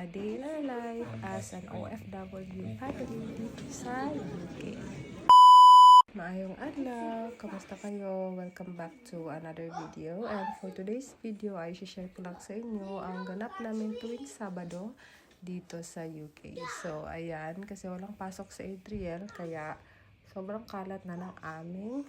a day in our life as an OFW family dito sa UK. Maayong adlaw, kamusta kayo? Welcome back to another video. And for today's video ay share ko lang sa inyo ang ganap namin tuwing Sabado dito sa UK. So ayan, kasi walang pasok sa Adriel kaya sobrang kalat na ng aming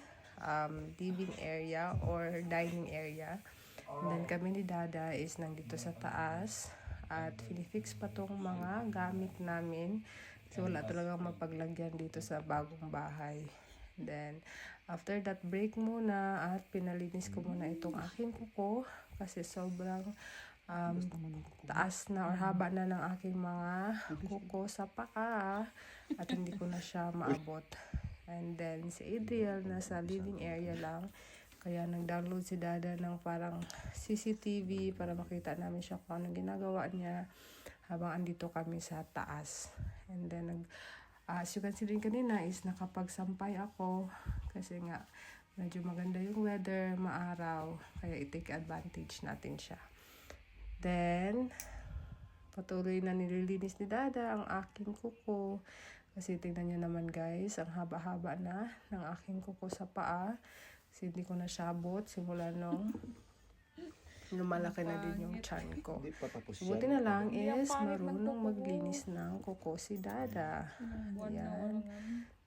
living area or dining area. And then kami ni Dada is nandito sa taas at finifix pa tong mga gamit namin. So wala talagang mapaglagyan dito sa bagong bahay. Then, after that break muna at pinalinis ko muna itong aking kuko kasi sobrang taas na or haba na ng aking mga kuko sa paa at hindi ko na siya maabot. And then, si Adriel nasa living area lang kaya nag-download si Dada ng parang CCTV para makita namin siya kung anong ginagawa niya habang andito kami sa taas. And then, as you can see din kanina is nakapagsampay ako kasi nga medyo maganda yung weather, maaraw, kaya i-take advantage natin siya. Then, patuloy na nililinis ni Dada ang aking kuko kasi tingnan nyo naman guys, ang haba-haba na ng aking kuko sa paa kasi hindi ko na siya abot simula nung lumalaki na din yung tiyan ko. Buti na lang is marunong maglinis ng kuko si Dada. Ayan.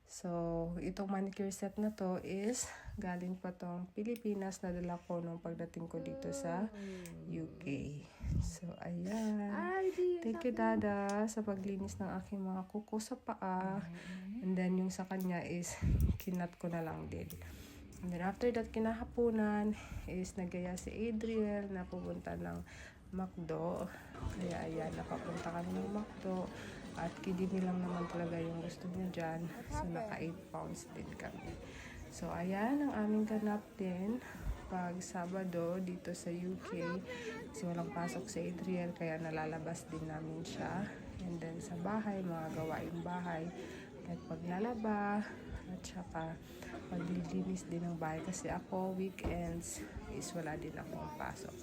So, itong manicure set na to is galing pa tong Pilipinas na dala ko nung pagdating ko dito sa UK. So, ayan. Thank you Dada sa paglinis ng aking mga kuko sa paa. And then yung sa kanya is kinat ko na lang din. And then after that, kinahaponan is nagaya si Adriel na pupunta ng McDo. Kaya ayan, napapunta kami ng McDo. At kidini lang naman talaga yung gusto niya dyan. So naka 8 pounds din kami. So ayan, ang aming ganap din pag Sabado dito sa UK. Kasi walang pasok si Adriel kaya nalalabas din namin siya. And then sa bahay, mga gawaing bahay. At paglalaba at saka paglilinis din ng bahay kasi ako weekends is wala din akong pasok.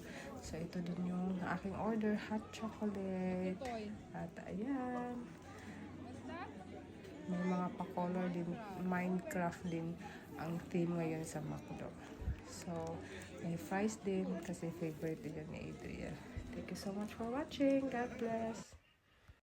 So ito din yung aking order, hot chocolate. At ayan, may mga pa-color din, Minecraft din ang theme ngayon sa McDo. So may fries din kasi favorite din yun ni Adriel. Thank you so much for watching. God bless.